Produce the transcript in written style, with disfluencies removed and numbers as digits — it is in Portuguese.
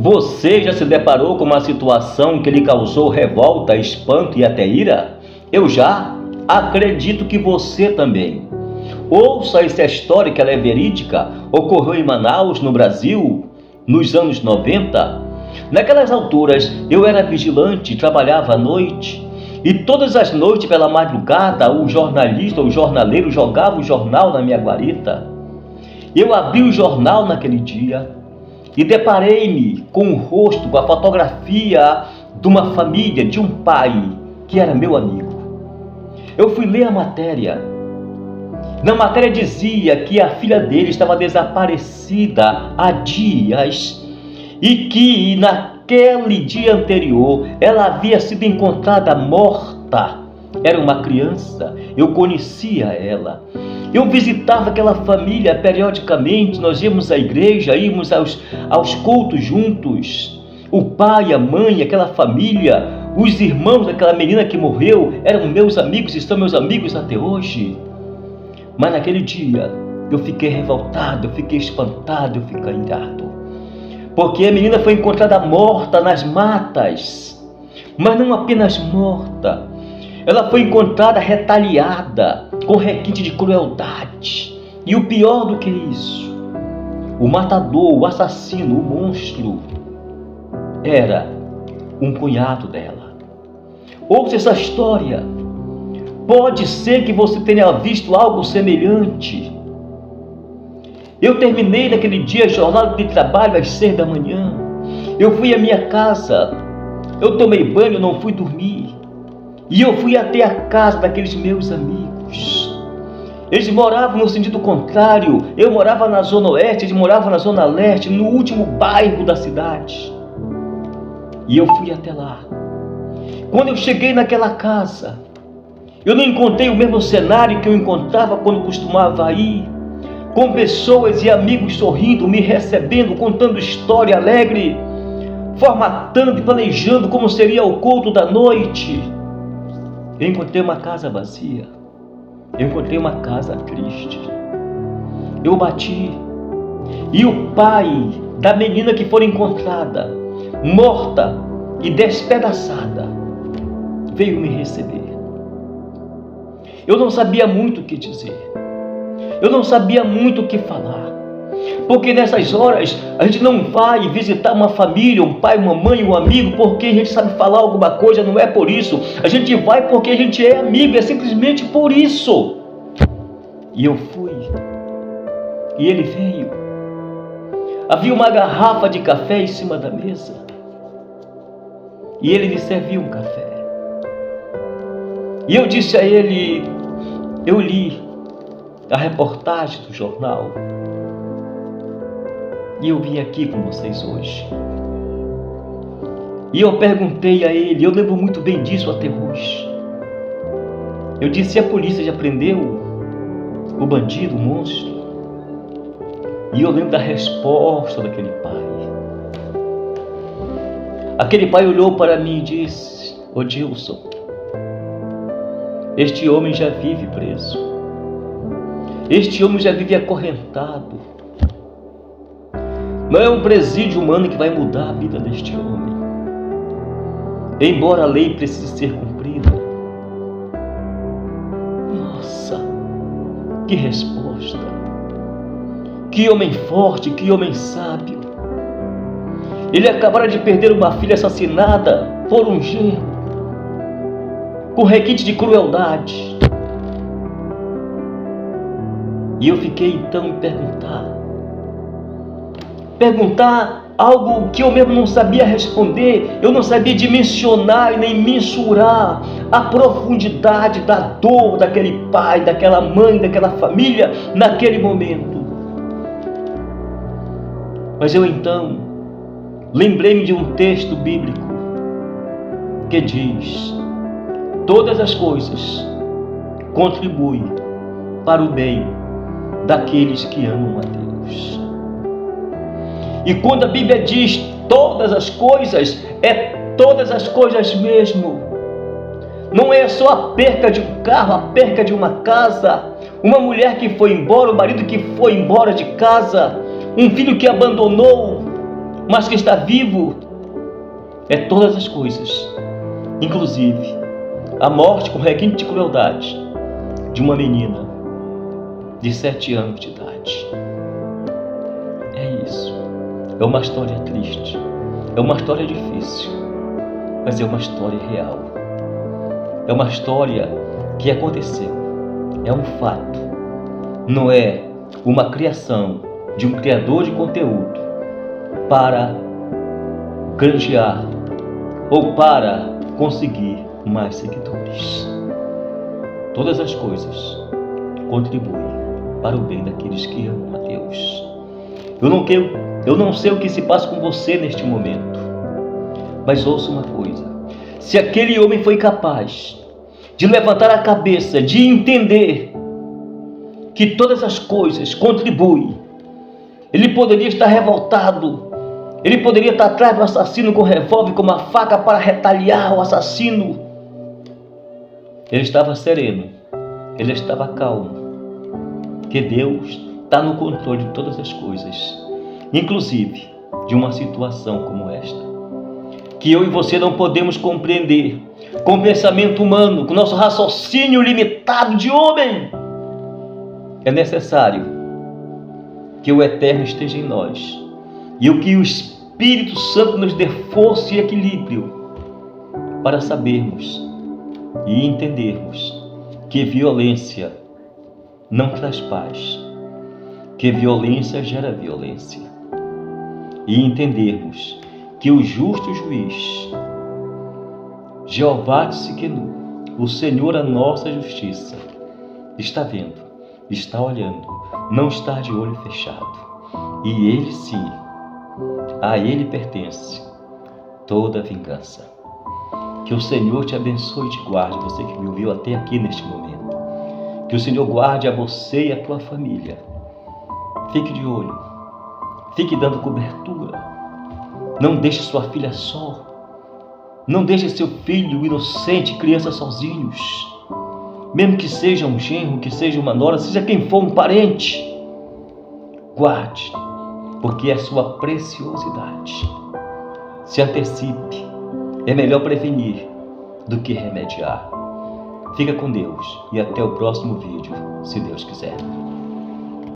Você já se deparou com uma situação que lhe causou revolta, espanto e até ira? Eu já. Acredito que você também. Ouça essa história que ela é verídica. Ocorreu em Manaus, no Brasil, nos anos 90. Naquelas alturas, eu era vigilante, trabalhava à noite. E todas as noites, pela madrugada, o jornalista, o jornaleiro jogava o jornal na minha guarita. Eu abri o jornal naquele dia e deparei-me com o rosto, com a fotografia de uma família, de um pai que era meu amigo. Eu fui ler a matéria. Na matéria dizia que a filha dele estava desaparecida há dias e que naquele dia anterior ela havia sido encontrada morta. Era uma criança, eu conhecia ela. Eu visitava aquela família periodicamente, nós íamos à igreja, íamos aos cultos juntos. O pai, a mãe, aquela família, os irmãos daquela menina que morreu eram meus amigos e são meus amigos até hoje. Mas naquele dia eu fiquei revoltado, eu fiquei espantado, eu fiquei irado. Porque a menina foi encontrada morta nas matas, mas não apenas morta. Ela foi encontrada retalhada, com requinte de crueldade. E o pior do que isso, o matador, o assassino, o monstro, era um cunhado dela. Ouça essa história. Pode ser que você tenha visto algo semelhante. Eu terminei naquele dia a jornada de trabalho às 6 da manhã. Eu fui à minha casa, eu tomei banho, não fui dormir. E eu fui até a casa daqueles meus amigos. Eles moravam no sentido contrário. Eu morava na zona oeste, eles moravam na zona leste, no último bairro da cidade. E eu fui até lá. Quando eu cheguei naquela casa, eu não encontrei o mesmo cenário que eu encontrava quando costumava ir, com pessoas e amigos sorrindo, me recebendo, contando história alegre, formatando e planejando como seria o culto da noite. Eu encontrei uma casa vazia. Eu encontrei uma casa triste. Eu bati. E o pai da menina que foi encontrada, morta e despedaçada, veio me receber. Eu não sabia muito o que dizer. Eu não sabia muito o que falar. Porque nessas horas a gente não vai visitar uma família, um pai, uma mãe, um amigo, porque a gente sabe falar alguma coisa, não é por isso. A gente vai porque a gente é amigo, é simplesmente por isso. E eu fui. E ele veio. Havia uma garrafa de café em cima da mesa. E ele me serviu um café. E eu disse a ele, eu li a reportagem do jornal. E eu vim aqui com vocês hoje. E eu perguntei a ele, eu lembro muito bem disso até hoje. Eu disse, a polícia já prendeu o bandido, o monstro? E eu lembro da resposta daquele pai. Aquele pai olhou para mim e disse, ô Dilson, este homem já vive preso. Este homem já vive acorrentado. Não é um presídio humano que vai mudar a vida deste homem. Embora a lei precise ser cumprida. Nossa, que resposta! Que homem forte, que homem sábio. Ele acabara de perder uma filha assassinada por um genro, com requinte de crueldade. E eu fiquei então em perguntar algo que eu mesmo não sabia responder. Eu não sabia dimensionar e nem mensurar a profundidade da dor daquele pai, daquela mãe, daquela família naquele momento. Mas eu então lembrei-me de um texto bíblico que diz: todas as coisas contribuem para o bem daqueles que amam a Deus. E quando a Bíblia diz todas as coisas, é todas as coisas mesmo. Não é só a perca de um carro, a perca de uma casa, uma mulher que foi embora, o marido que foi embora de casa, um filho que abandonou mas que está vivo é todas as coisas, inclusive a morte com requinte de crueldade de uma menina de 7 anos de idade. É isso. É uma história triste, é uma história difícil, mas é uma história real. É uma história que aconteceu, é um fato, não é uma criação de um criador de conteúdo para granjear ou para conseguir mais seguidores. Todas as coisas contribuem para o bem daqueles que amam a Deus. Eu não sei o que se passa com você neste momento, mas ouça uma coisa: se aquele homem foi capaz de levantar a cabeça, de entender que todas as coisas contribuem, ele poderia estar revoltado, ele poderia estar atrás do assassino com revólver, com uma faca para retaliar o assassino. Ele estava sereno, ele estava calmo, que Deus está no controle de todas as coisas, inclusive de uma situação como esta, que eu e você não podemos compreender com o pensamento humano, com o nosso raciocínio limitado de homem. É necessário que o Eterno esteja em nós e o que o Espírito Santo nos dê força e equilíbrio para sabermos e entendermos que violência não traz paz, que violência gera violência, e entendermos que o justo juiz, Jeová Tsidkenu, o Senhor a nossa justiça, está vendo, está olhando, não está de olho fechado, e Ele sim, a Ele pertence toda a vingança. Que o Senhor te abençoe e te guarde, você que me ouviu até aqui neste momento. Que o Senhor guarde a você e a tua família. Fique de olho, fique dando cobertura. Não deixe sua filha só. Não deixe seu filho inocente, criança sozinhos. Mesmo que seja um genro, que seja uma nora, seja quem for, um parente. Guarde, porque é sua preciosidade. Se antecipe. É melhor prevenir do que remediar. Fica com Deus e até o próximo vídeo, se Deus quiser.